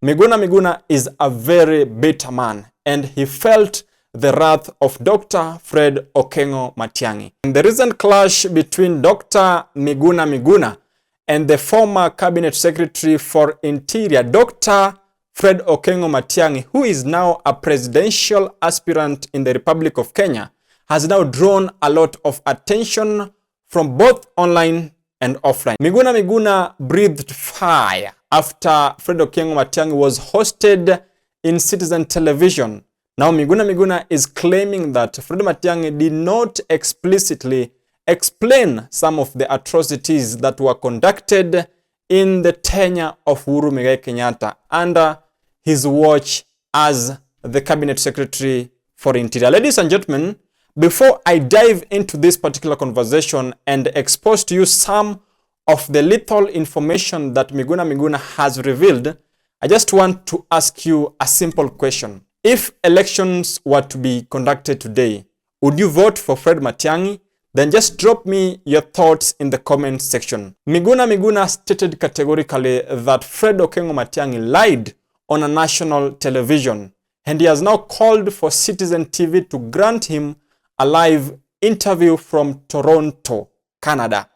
Miguna Miguna is a very bitter man, and he felt the wrath of Dr. Fred Okengo Matiang'i. In the recent clash between Dr. Miguna Miguna and the former Cabinet Secretary for Interior, Dr. Fred Okengo Matiang'i, who is now a presidential aspirant in the Republic of Kenya, has now drawn a lot of attention from both online and offline. Miguna Miguna breathed fire after Fred Okengo Matiang'i was hosted in Citizen Television. Now Miguna Miguna is claiming that Fred Matiang'i did not explicitly explain some of the atrocities that were conducted in the tenure of Uhuru Muigai Kenyatta under his watch as the Cabinet Secretary for Interior. Ladies and gentlemen, before I dive into this particular conversation and expose to you some of the lethal information that Miguna Miguna has revealed, I just want to ask you a simple question. If elections were to be conducted today, would you vote for Fred Matiang'i? Then just drop me your thoughts in the comment section. Miguna Miguna stated categorically that Fred Okengo Matiang'i lied on a national television, and he has now called for Citizen TV to grant him a live interview from Toronto, Canada,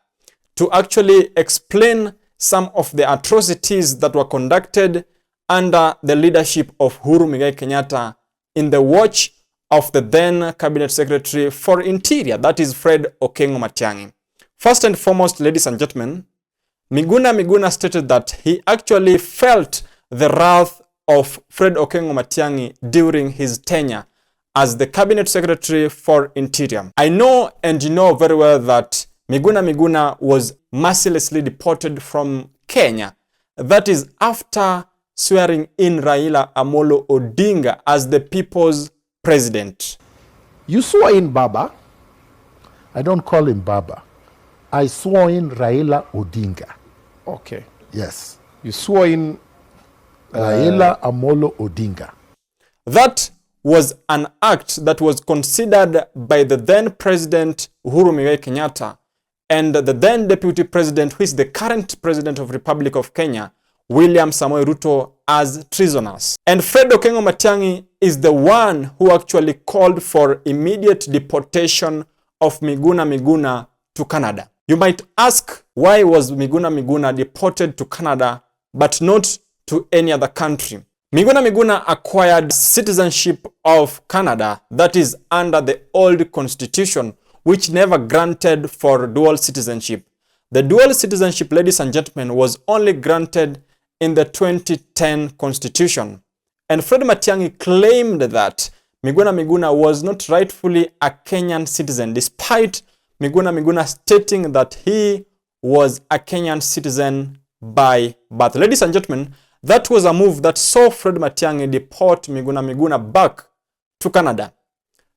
to actually explain some of the atrocities that were conducted under the leadership of Uhuru Muigai Kenyatta in the watch of the then Cabinet Secretary for Interior, that is Fred Okengo Matiang'i. First and foremost, ladies and gentlemen, Miguna Miguna stated that he actually felt the wrath of Fred Okengo Matiang'i during his tenure as the Cabinet Secretary for Interior. I know, and you know very well, that Miguna Miguna was mercilessly deported from Kenya. That is after swearing in Raila Amolo Odinga as the people's president. You swore in Baba. I don't call him Baba. I swore in Raila Odinga. Okay. Yes. You swore in Raila Amolo Odinga. That was an act that was considered by the then President Uhuru Muigai Kenyatta and the then Deputy President, who is the current President of Republic of Kenya, William Samoei Ruto, as treasoners. And Fred Okengo Matiang'i is the one who actually called for immediate deportation of Miguna Miguna to Canada. You might ask, why was Miguna Miguna deported to Canada but not to any other country? Miguna Miguna acquired citizenship of Canada, that is under the old constitution, which never granted for dual citizenship. The dual citizenship, ladies and gentlemen, was only granted in the 2010 constitution. And Fred Matiang'i claimed that Miguna Miguna was not rightfully a Kenyan citizen, despite Miguna Miguna stating that he was a Kenyan citizen by birth. Ladies and gentlemen, that was a move that saw Fred Matiang'i deport Miguna Miguna back to Canada.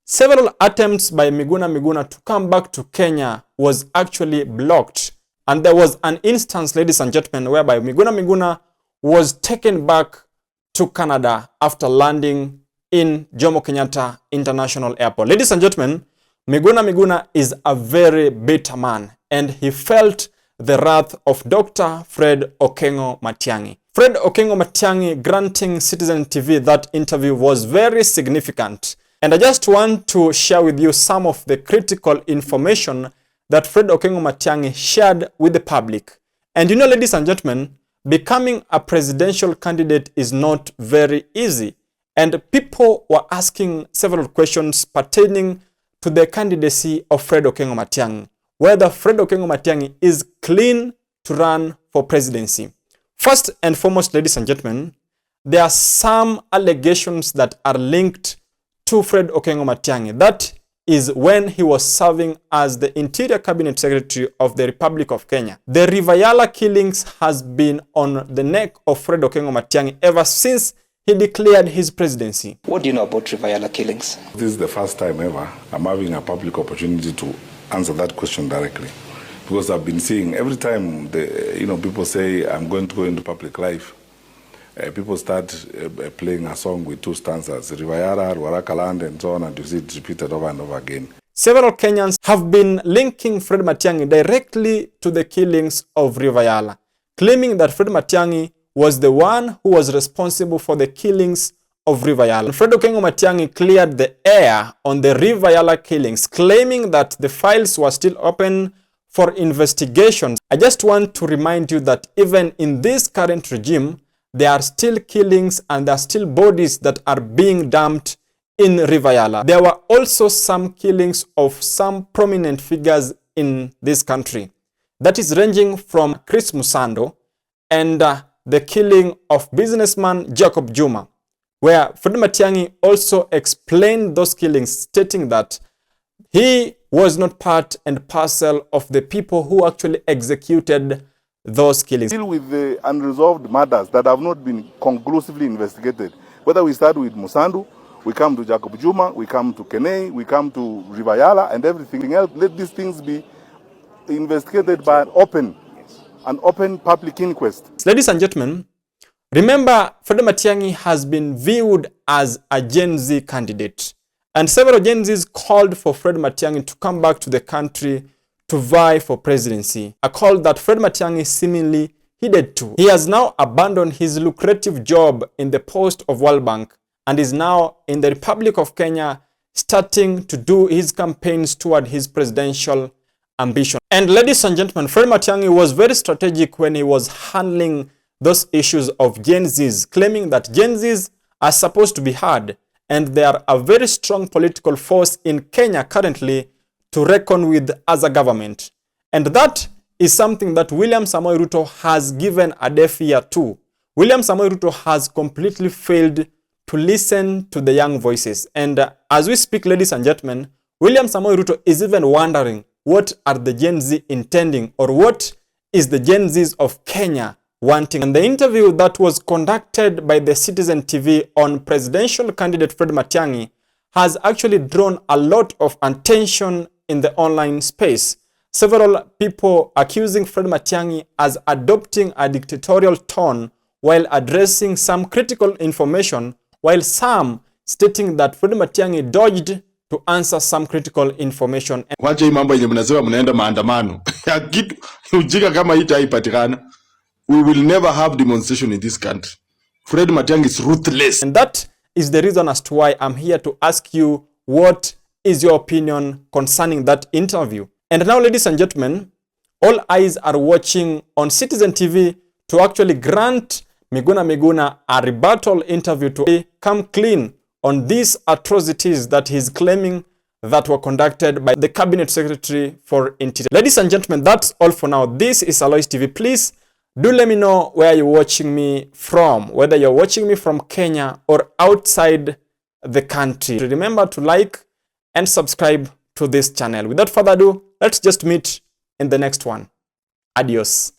Several attempts by Miguna Miguna to come back to Kenya was actually blocked. And there was an instance, ladies and gentlemen, whereby Miguna Miguna was taken back to Canada after landing in Jomo Kenyatta International Airport. Ladies and gentlemen, Miguna Miguna is a very bitter man, and he felt the wrath of Dr. Fred Okengo Matiang'i. Fred Okengo Matiang'i granting Citizen TV that interview was very significant. And I just want to share with you some of the critical information that Fred Okengo Matiang'i shared with the public. And you know, ladies and gentlemen, becoming a presidential candidate is not very easy. And people were asking several questions pertaining to the candidacy of Fred Okengo Matiang'i, whether Fred Okengo Matiang'i is clean to run for presidency. First and foremost, ladies and gentlemen, there are some allegations that are linked to Fred Okengo Matiang'i. That is when he was serving as the Interior Cabinet Secretary of the Republic of Kenya. The Rivayala killings has been on the neck of Fred Okengo Matiang'i ever since he declared his presidency. What do you know about Rivayala killings? This is the first time ever I'm having a public opportunity to answer that question directly. Because I've been seeing every time people say I'm going to go into public life, people start playing a song with two stanzas, Rivayala, Ruaraka and so on, and you see it repeated over and over again. Several Kenyans have been linking Fred Matiang'i directly to the killings of Rivayala, claiming that Fred Matiang'i was the one who was responsible for the killings of River Yala. Fred Okengo Matiang'i cleared the air on the River Yala killings, claiming that the files were still open for investigations. I just want to remind you that even in this current regime, there are still killings and there are still bodies that are being dumped in River Yala. There were also some killings of some prominent figures in this country. That is ranging from Chris Musando and the killing of businessman Jacob Juma, where Fred Matiang'i also explained those killings, stating that he was not part and parcel of the people who actually executed those killings. Deal with the unresolved matters that have not been conclusively investigated. Whether we start with Musandu, we come to Jacob Juma, we come to Kenei, we come to River Yala and everything else. Let these things be investigated by an open public inquest. Ladies and gentlemen, remember, Fred Matiang'i has been viewed as a Gen Z candidate. And several Gen Zs called for Fred Matiang'i to come back to the country to vie for presidency, a call that Fred Matiang'i seemingly heeded to. He has now abandoned his lucrative job in the post of World Bank and is now in the Republic of Kenya, starting to do his campaigns toward his presidential ambition. And ladies and gentlemen, Fred Matiang'i was very strategic when he was handling those issues of Gen Zs, claiming that Gen Zs are supposed to be heard and they are a very strong political force in Kenya currently to reckon with as a government. And that is something that William Samoei Ruto has given a deaf ear to. William Samoei Ruto has completely failed to listen to the young voices. And as we speak, ladies and gentlemen, William Samoei Ruto is even wondering what are the Gen Z intending, or what is the Gen Zs of Kenya wanting. And the interview that was conducted by the Citizen TV on presidential candidate Fred Matiang'i has actually drawn a lot of attention in the online space. Several people accusing Fred Matiang'i as adopting a dictatorial tone while addressing some critical information, while some stating that Fred Matiang'i dodged to answer some critical information. Wacha hii mambo yenye mnasema mnaenda maandamano. Ya kitu ujika kama hii haipatikana. We will never have demonstration in this country. Fred Matiang'i is ruthless. And that is the reason as to why I'm here to ask you, what is your opinion concerning that interview? And now, ladies and gentlemen, all eyes are watching on Citizen TV to actually grant Miguna a rebuttal interview to come clean on these atrocities that he's claiming that were conducted by the Cabinet Secretary for Interior. Ladies and gentlemen, that's all for now. This is Alois TV. Please do let me know where you're watching me from, whether you're watching me from Kenya or outside the country. Remember to like and subscribe to this channel. Without further ado, let's just meet in the next one. Adios.